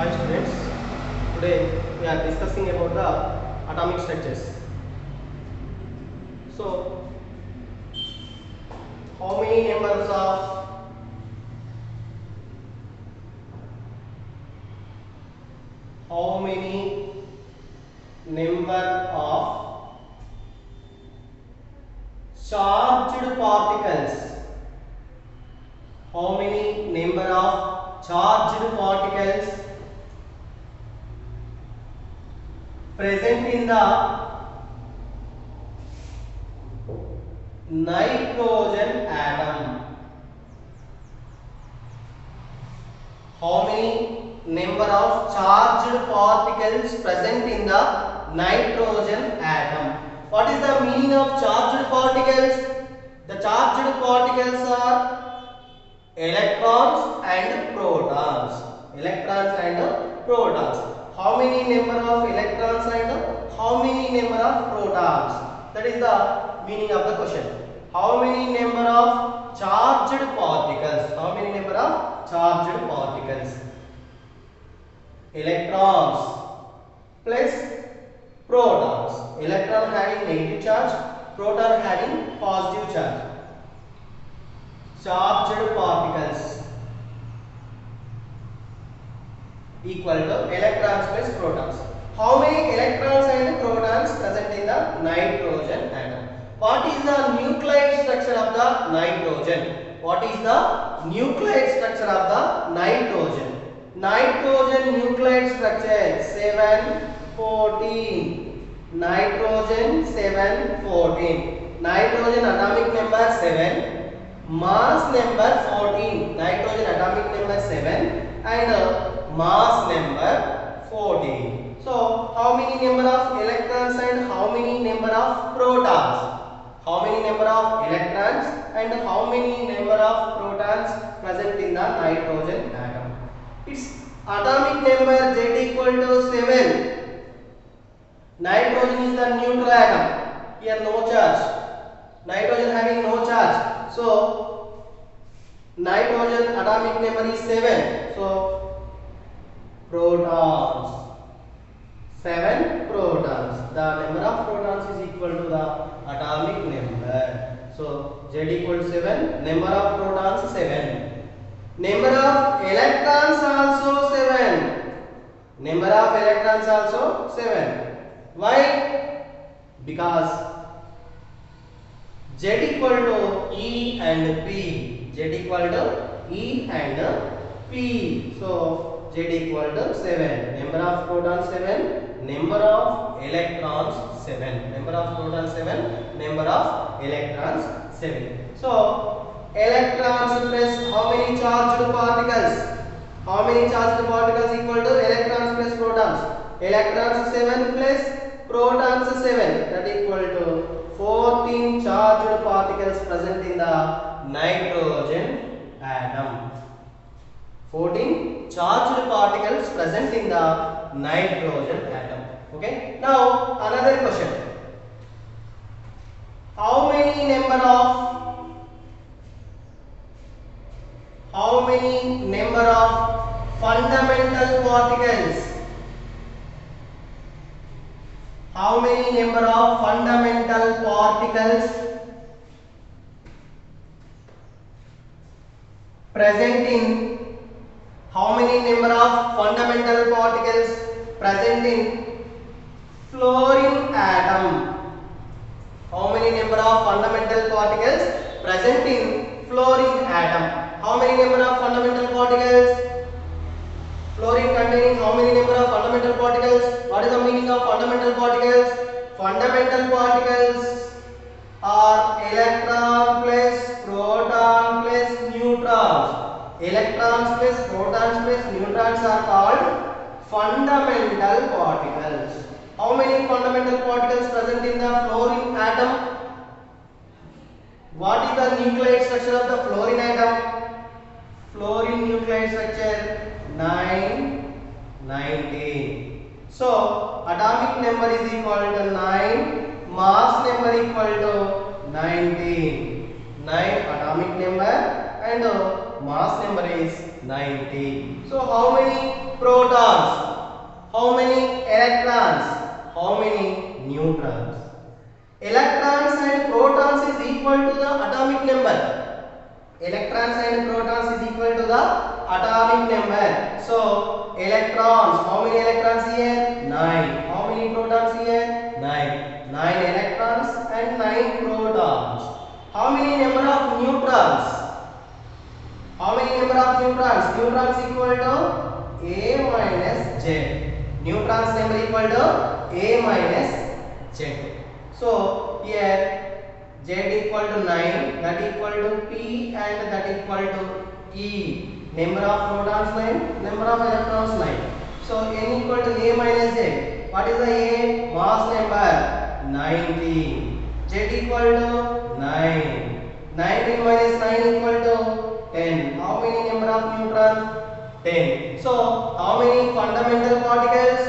Hi students, today we are discussing about the atomic structures. So, how many numbers of charged particles? How many number of charged particles present in the nitrogen atom? How many number of charged particles present in the nitrogen atom? What is the meaning of charged particles? The charged particles are electrons and protons. Electrons and protons. How many number of electrons and how many number of protons? That is the meaning of the question. How many number of charged particles? How many number of charged particles? Electrons plus protons. Electron having negative charge, proton having positive charge. Charged particles equal to electrons plus protons. How many electrons and protons present in the nitrogen atom? What is the nuclear structure of the nitrogen? What is the nuclear structure of the nitrogen? Nitrogen nuclear structure 714. Nitrogen 714. Nitrogen atomic number 7. Mass number 14. Nitrogen atomic number 7 and mass number 14. So, how many number of electrons and how many number of protons? How many number of electrons and how many number of protons present in the nitrogen atom? Its atomic number Z equal to 7. Nitrogen is the neutral atom. Here no charge. Nitrogen having no charge. So, nitrogen atomic number is 7. So, protons. 7 protons. The number of protons is equal to the atomic number. So, Z equal to 7. Number of protons 7. Number of electrons also 7. Number of electrons also 7. Why? Because Z equal to E and P. Z equal to E and P. So, Z equal to 7. Number of protons 7. Number of electrons 7. Number of protons 7. Number of electrons 7. So, electrons plus how many charged particles? How many charged particles equal to electrons plus protons? Electrons 7 plus protons 7. That equal to 14 charged particles present in the nitrogen atom. 14 charged particles present in the nitrogen atom. Okay. Now another question. How many number of fundamental particles? How many number of fundamental particles present in how many number of fundamental particles present in fluorine atom? How many number of fundamental particles present in fluorine atom? How many number of fundamental particles? Fluorine containing how many number of fundamental particles? What is the meaning of fundamental particles? Fundamental particles are electron plus proton plus neutrons. Electrons plus protons plus neutrons are called fundamental particles. How many fundamental particles present in the fluorine atom? What is the nuclear structure of the fluorine atom? Fluorine nuclear structure 919. So, atomic number is equal to 9, mass number equal to 19. 9 atomic number and mass number is 90. So how many protons? How many electrons? How many neutrons? Electrons and protons is equal to the atomic number. Electrons and protons is equal to the atomic number. So electrons, how many electrons here? 9. How many protons here? 9. 9 electrons and 9 protons. How many number of neutrons? How many number of neutrons? Neutrons equal to A minus Z. Neutrons number equal to A minus Z. So here Z equal to 9, that equal to P and that equal to E. Number of protons 9, number of electrons 9. So N equal to A minus Z. What is the A? Mass number 19. Z equal to 9. 19 minus 9 equal to 10. How many number of neutrons? 10. So how many fundamental particles?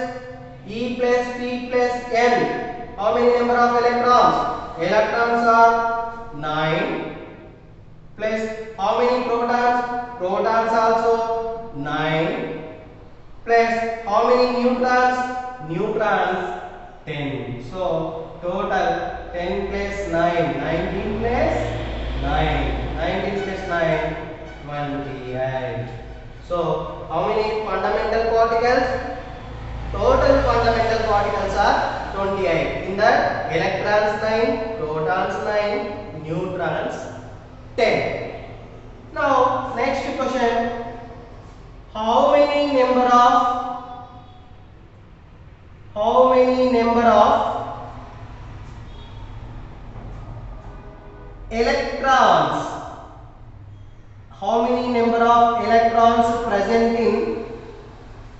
E plus P plus N. How many number of electrons? Electrons are 9 plus how many protons? Protons also 9 plus how many neutrons? Neutrons 10. So total 10 plus 9, 19 plus 9, 19 plus 9, 28. So how many fundamental particles? Total fundamental particles are 28. In that electrons 9, protons 9, neutrons 10. Now next question. How many number of electrons? How many number of electrons present in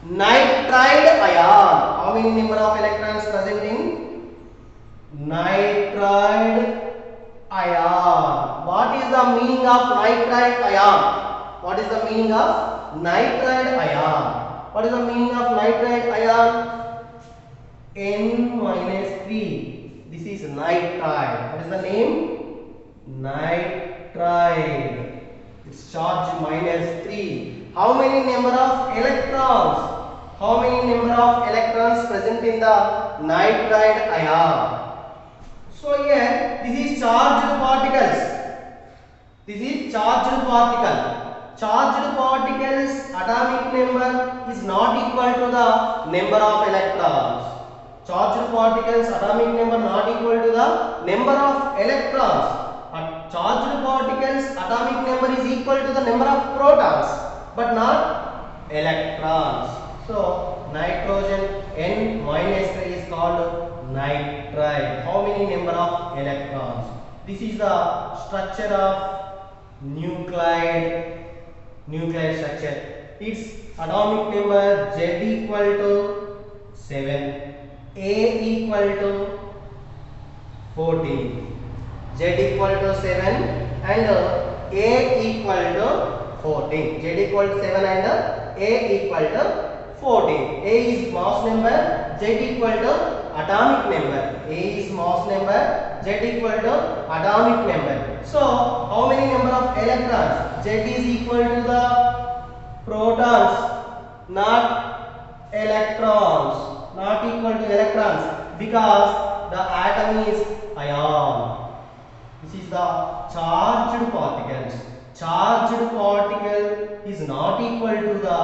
nitride ion? How many number of electrons present in nitride ion? What is the meaning of nitride ion? What is the meaning of nitride ion? What is the meaning of nitride ion? N minus 3. This is nitride. What is the name? Nitride. Its charge minus 3. How many number of electrons? How many number of electrons present in the nitride ion? So here this is charged particles. This is charged particle. Charged particles atomic number is not equal to the number of electrons. Charged particles atomic number not equal to the number of electrons. Charged particles atomic number is equal to the number of protons, but not electrons. So nitrogen N minus 3 is called nitride. How many number of electrons? This is the structure of nuclide structure. Its atomic number Z equal to 7, A equal to 14. Z equal to 7 and A equal to 14. Z equal to 7 and A equal to 14. A is mass number, Z equal to atomic number. A is mass number, Z equal to atomic number. So how many number of electrons? Z is equal to the protons, not electrons, not equal to electrons, because the atom is ion. This is the charged particles. Charged particle is not equal to the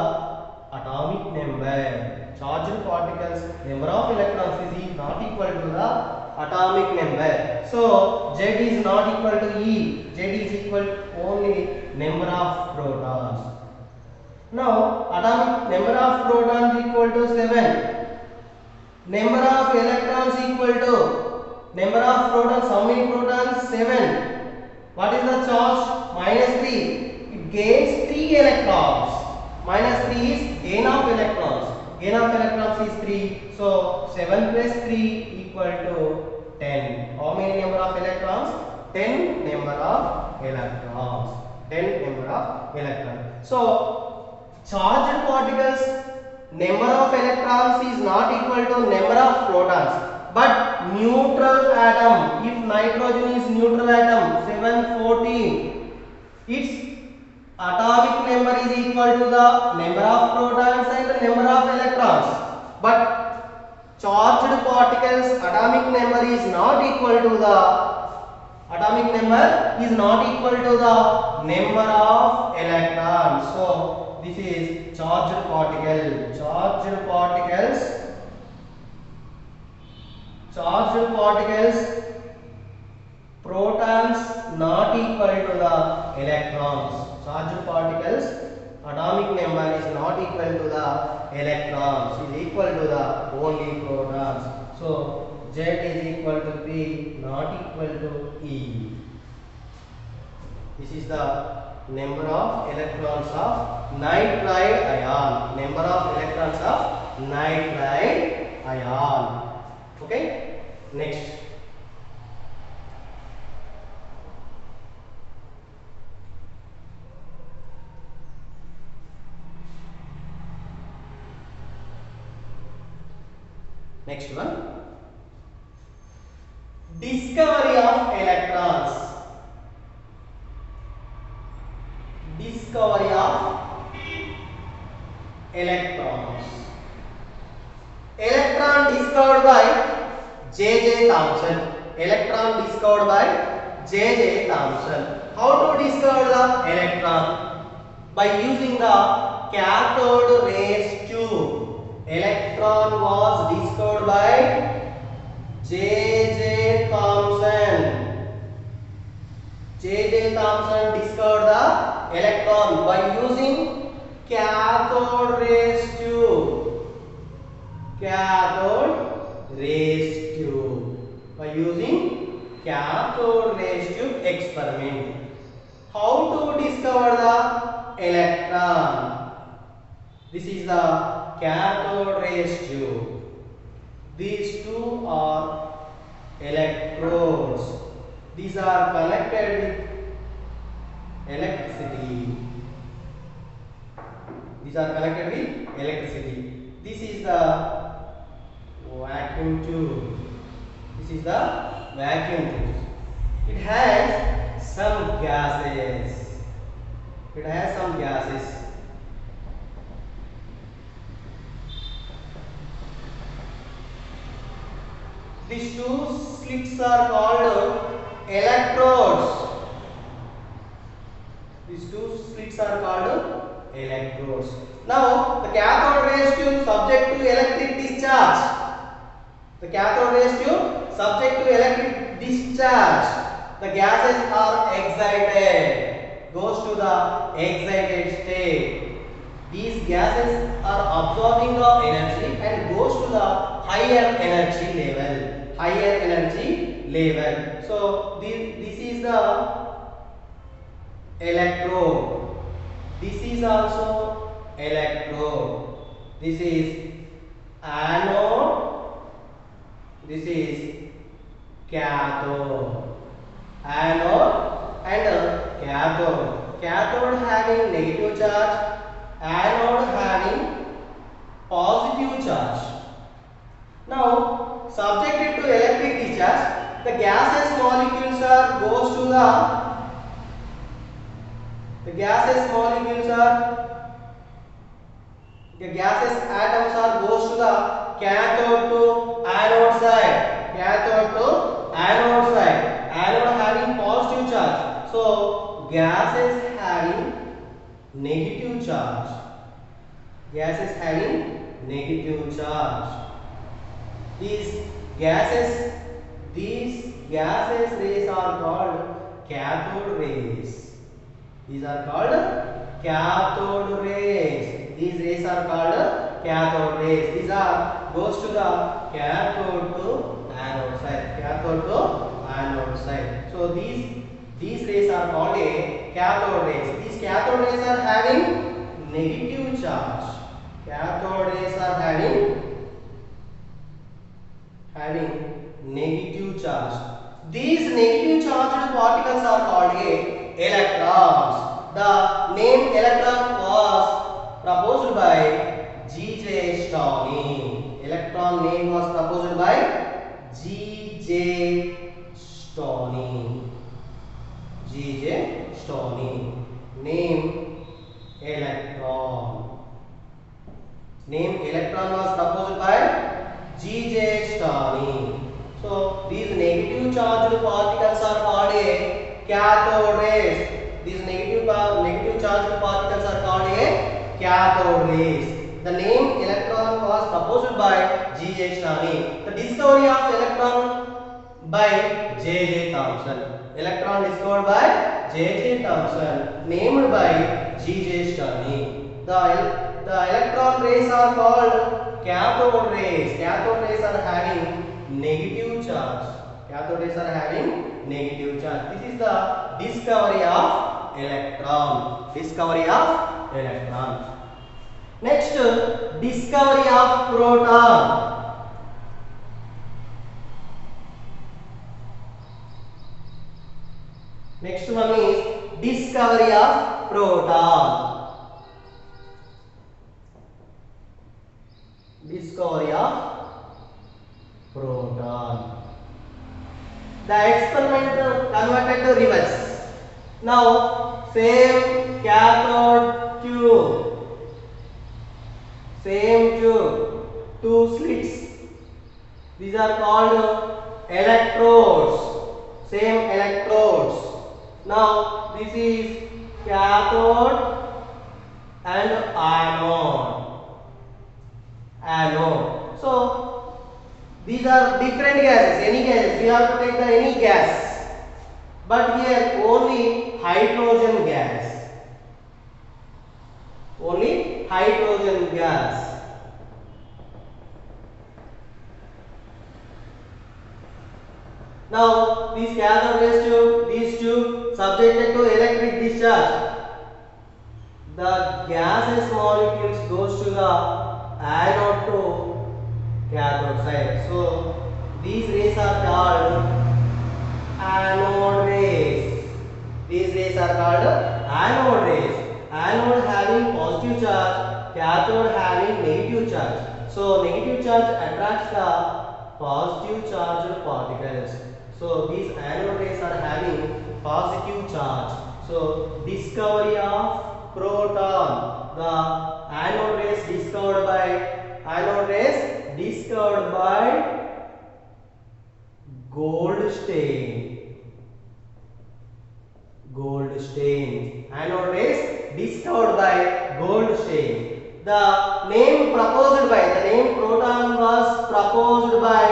atomic number. Charged particles number of electrons is not equal to the atomic number. So Z is not equal to E. Z is equal to only number of protons. Now atomic number of protons equal to 7. Number of electrons equal to number of protons. How many protons? 7. What is the charge? Minus 3. It gains 3 electrons. Minus 3 is gain of electrons. Gain of electrons is 3. So 7 plus 3 equal to 10. How many number of electrons? 10 number of electrons. 10 number of electrons. So charged particles number of electrons is not equal to number of protons. But neutral atom, if nitrogen is neutral atom, 714, its atomic number is equal to the number of protons and the number of electrons, but charged particles atomic number is not equal to the number of electrons. So this is charged particle. Charged particles protons not equal to the electrons. Charged particles atomic number is not equal to the electrons, is equal to the only protons. So Z is equal to P, not equal to E. This is the number of electrons of nitride ion. Number of electrons of nitride ion. Okay. Next. Next one. Discovery of electrons. Discovery of electrons. Electron discovered by J.J. Thomson. Electron discovered by J.J. Thomson. How to discover the electron? By using the cathode rays tube. Electron was discovered by J.J. Thomson. J.J. Thomson discovered the electron by using cathode rays tube. Cathode rays tube. By using cathode rays tube experiment. How to discover the electron? This is the cathode rays tube. These two are electrodes. These are connected with electricity. This is the vacuum tube. It has some gases. These two slits are called electrodes. Now, the cathode rays tube subject to electric discharge. The gases are excited. Goes to the excited state. These gases are absorbing the energy and goes to the higher energy level. So this is the electrode. This is also electrode. This is anode. This is cathode. Anode and cathode. Cathode having negative charge, anode having positive charge. Now, subjected to electric discharge, the gaseous molecules are goes to the gaseous atoms are goes to the cathode to anode side. Anode having positive charge. So gases having negative charge. These gases rays are called cathode rays. These are called cathode rays. These are goes to the cathode to anode side. So these rays are called a cathode rays. These cathode rays are having negative charge. Negative charge. These negative charged particles are called electrons. The name electron was proposed by G.J. Stoney. Electron name was proposed by G.J. Stoney. Name Name electron was proposed by G.J. Stoney. So these negative charged particles are called a cathode rays. These negative charged particles are called a cathode rays. The name electron was proposed by G.J. Stoney. The discovery of electron by J.J. Thomson. Electron discovered by J.J. Thomson, named by G.J. Stoney. The electron rays are called cathode rays. Cathode rays are having negative charge. Cathode rays are having negative charge. This is the discovery of electron. Discovery of electron. Next, discovery of proton. Next one is discovery of proton. Discovery of proton. The experiment converted to reverse. Now same cathode tube, two slits. These are called electrodes. Same electrodes. Now this is cathode and anode. So these are different gases. Any gases. We have to take the any gas. But here only hydrogen gas. Only hydrogen gas. Now these cathode rays tube, these tube subjected to electric discharge. The gaseous molecules goes to the anode to cathode side. So these rays are called anode rays. These rays are called anode rays. Anode having positive charge, cathode having negative charge. So negative charge attracts the positive charged particles. So these anode rays are having positive charge. So discovery of proton. The anode rays discovered by Goldstein. Anode rays discovered by Goldstein. The name proton was proposed by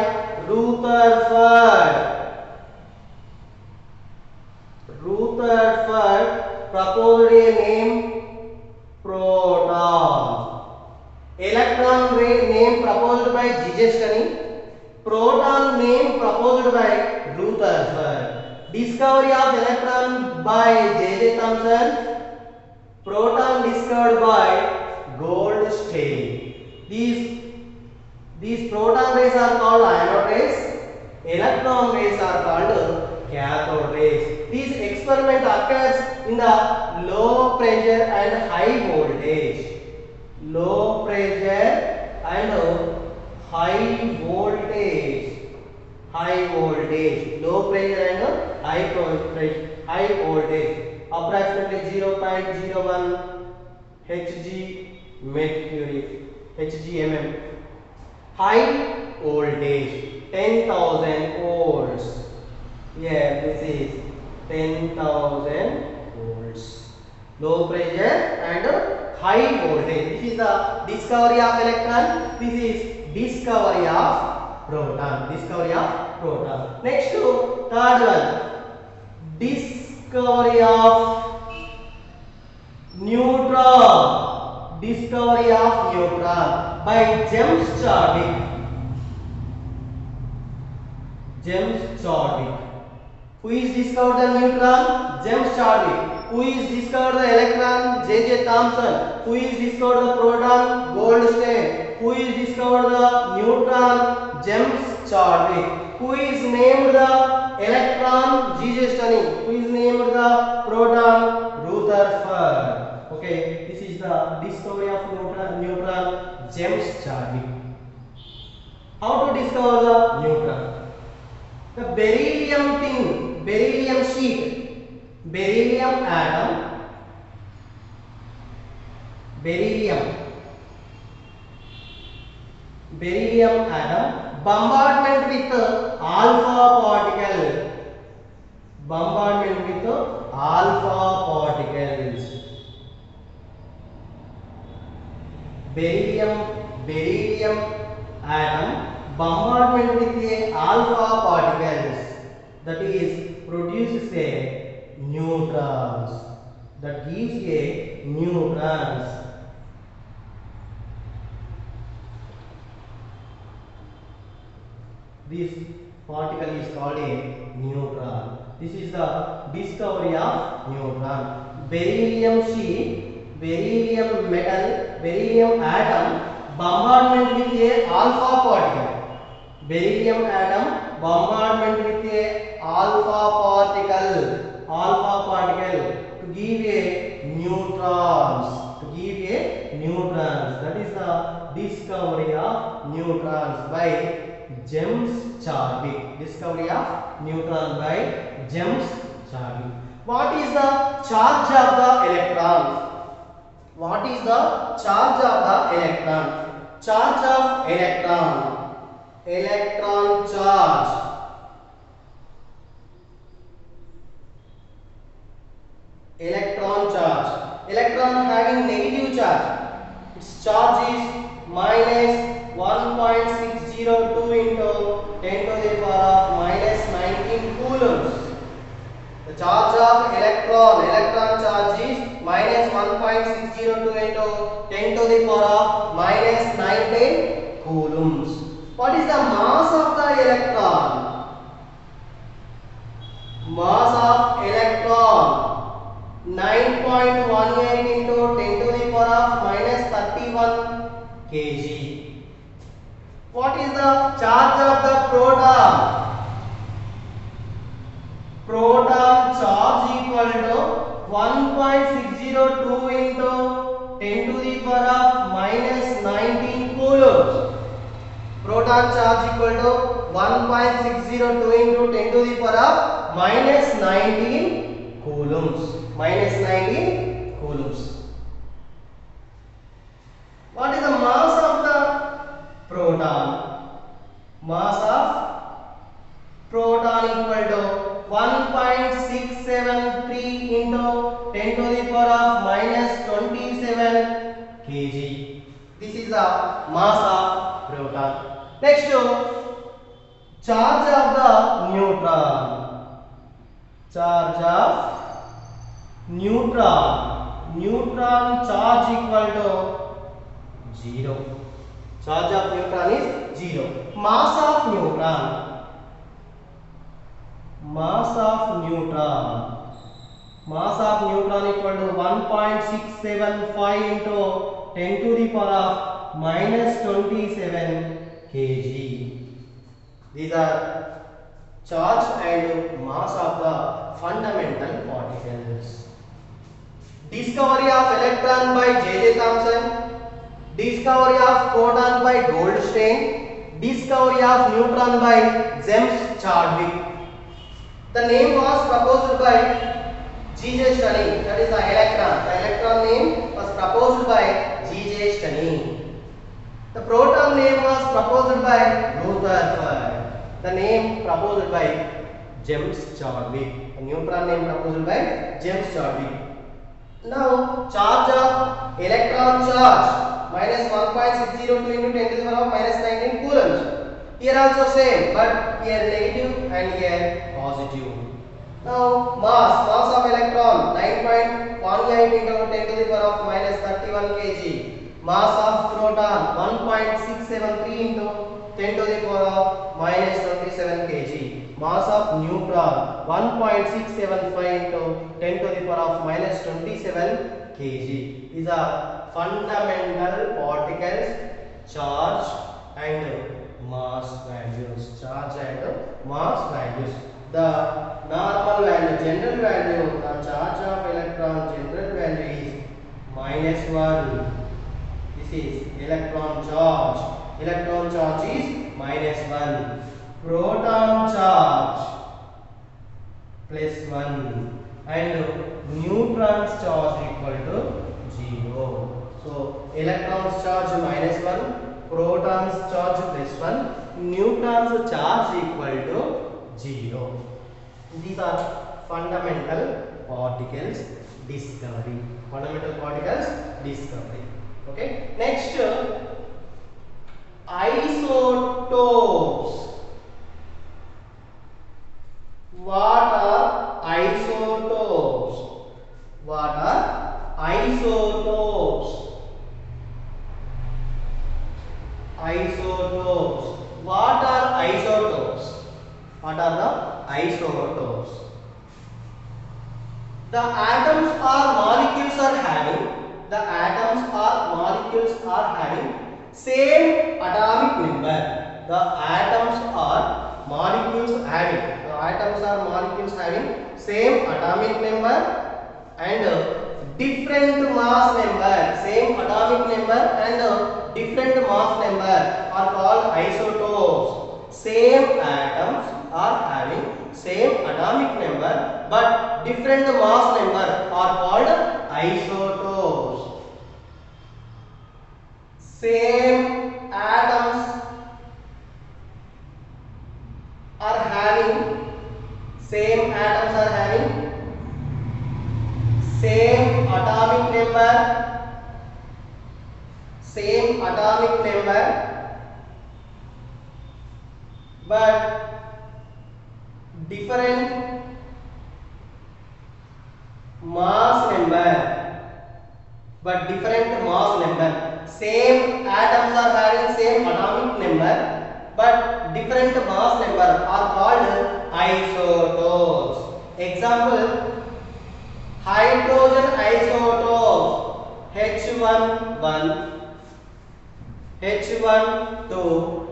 Rutherford. Rutherford proposed a name proton. Electron ray name proposed by G.J. Stoney. Proton name proposed by Rutherford. Discovery of electron by J.J. Thomson. Proton discovered by Goldstein. These proton rays are called anode rays. Electron rays are called cathode rays. This experiment occurs in the low pressure and high voltage. Low pressure and high voltage. Low pressure and high voltage. Approximately 0.01 Hg mercury. Hgmm. High voltage 10,000 volts. Yeah, this is 10,000 volts. Low pressure and high voltage. This is the discovery of electron. This is discovery of proton. Next, third one. Discovery of neutron. By James Chadwick. Who is discovered the neutron? James Chadwick. Who is discovered the electron? J.J. Thomson. Who is discovered the proton? Goldstein. Who is discovered the neutron? James Chadwick. Who is named the electron? G.J. Stoney. Who is named the proton? Rutherford. Okay, this is the discovery of neutron. James Chadwick. How to discover the neutron? The beryllium sheet, beryllium atom, beryllium atom, bombardment with alpha particle, bombardment with alpha particles, beryllium atom bombardment with a alpha particles, that is produces a neutrons, that gives a neutrons. This particle is called a neutron. This is the discovery of neutron. Beryllium sheet, beryllium metal, beryllium atom bombardment with a alpha particle. Beryllium atom bombardment with a alpha particle to give a neutrons. To give a neutrons. That is the discovery of neutrons by James Chadwick. Discovery of neutron by James Chadwick. What is the charge of the electron? What is the charge of the electron? Charge of electron. Electron charge. Electron charge. Electron having negative charge. Its charge is minus 1.602 into 10 to the power of minus 19 coulombs. The charge of electron charge is minus 1.602 into 10 to the power of minus 19 coulombs. What is the mass of the electron? Mass of electron 9.18 into 10 to the power of minus 31 kg. What is the charge of the proton? Proton charge equal to 1.602 into 10 to the power of minus 19 coulombs. Proton charge equal to 1.602 into 10 to the power of minus 19 coulombs. Minus 19 coulombs. What is the mass of the proton? Mass of proton equal to 1.673 into 10 to the power of minus 27 kg. This is the mass of proton. Next, charge of the neutron. Charge of neutron. Neutron charge equal to 0. Charge of neutron is 0. Mass of neutron. Mass of neutron. Mass of neutron equal to 1.675 into 10 to the power of minus 27 kg. These are charge and mass of the fundamental particles. Discovery of electron by J.J. Thomson. Discovery of proton by Goldstein. Discovery of neutron by James Chadwick. The name was proposed by G.J. Stoney. That is the electron. The electron name was proposed by G.J. Stoney. The proton name was proposed by Rutherford. The name proposed by James Chadwick. The neutron name proposed by James Chadwick. Now, charge of electron charge minus 1.602 into 10 to the power of minus 19 coulombs. Here also same, but here negative and here positive. Now, mass of electron 9.18 into 10 to the power of minus 31 kg. Mass of proton 1.673 into 10 to the power of minus 27 kg. Mass of neutron 1.675 into 10 to the power of minus 27 kg. These are fundamental particles, charge and mass values. Charge and mass values. The normal value, general value, the charge of electron general value is minus 1. This is electron charge. Electron charge is minus 1. Proton charge plus 1 and neutron's charge equal to 0. So electron's charge minus 1, proton protons charge plus 1, neutrons charge equal to 0. These are fundamental particles discovery. Fundamental particles discovery. Okay. Next, isotopes. What are isotopes? What are isotopes? Isotopes. What are isotopes? What are the isotopes? The atoms or molecules are having same atomic number. The atoms or molecules having same atomic number and different mass number. Same atomic number and different mass number are called isotopes. Same atoms are having same atomic number but different mass number are called isotopes. Same atoms are having same atomic number but different mass number. Same atoms are having same atomic number but different mass number are called isotopes. Example, hydrogen isotopes H11, H12,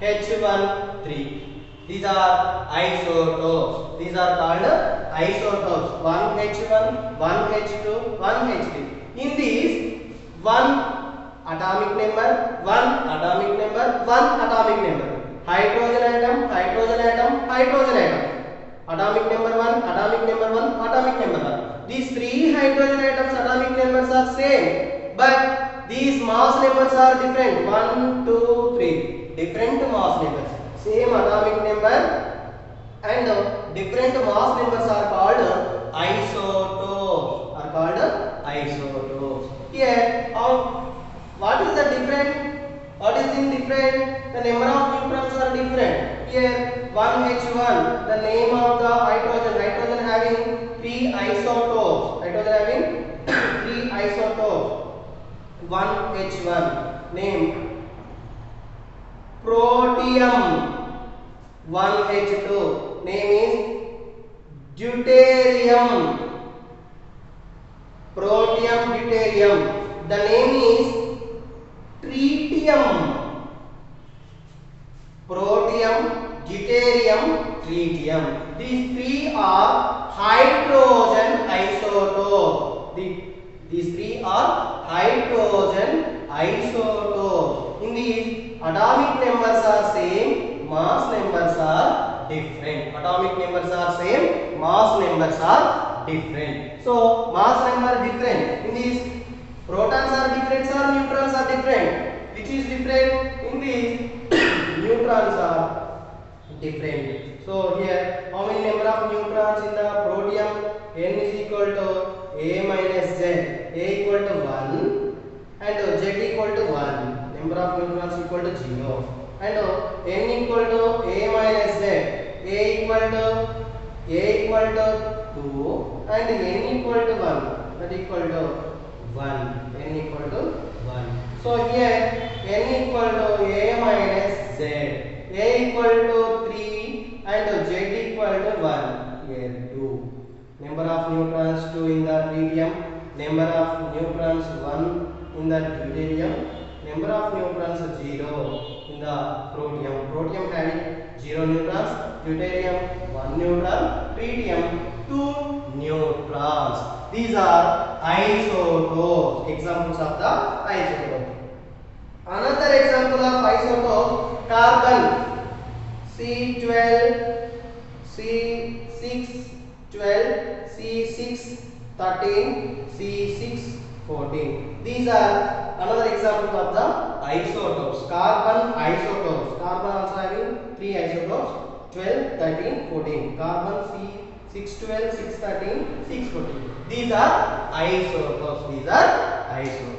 H13. These are isotopes. These are called isotopes. 1H1, 1H2, 1H3. In these, one atomic number, one atomic number, one atomic number. Hydrogen atom, hydrogen atom, hydrogen atom. Atomic number 1, atomic number 1, atomic number 1. These three hydrogen atoms atomic numbers are same, but these mass numbers are different. 1, 2, 3. Different mass numbers. Same atomic number and different mass numbers are called isotopes. Here, what is the different? What is in different? The number of neutrons are different. Here 1H1, the name of the hydrogen having 3 isotopes. 1H1 name protium. 1H2 name is deuterium. Protium, deuterium. The name is tritium. Protium, deuterium, tritium. These three are hydrogen isotopes. These three are hydrogen isotopes. In these, atomic numbers are same, mass numbers are different. Atomic numbers are same, mass numbers are different. So, mass number different. In these, protons are different or neutrons are different. Which is different? In these, neutrons are different. So, here, how many number of neutrons in the protium? N is equal to A minus Z. A equal to 1 and Z equal to 1. Number of neutrons equal to 0. And N equal to A minus Z. A equal to 2 and N equal to 1. That equal to 1. N equal to 1. So here N equal to A minus Z. A equal to 3 and Z equal to 1. Here 2. Number of neutrons 2 in the tritium. Number of neutrons 1 in the deuterium. Number of neutrons 0 in the protium. Protium having 0 neutrons. Deuterium 1 neutron. Tritium 2 neutrons. These are isotopes. Examples of the isotope. Another example of isotope, carbon C12, C6, 12, C6, 13, C6, 14. These are another example of the isotopes. carbon isotopes. Carbon also having 3 isotopes, 12, 13, 14. Carbon C 612, 613, 614. These are isotopes. These are isotopes.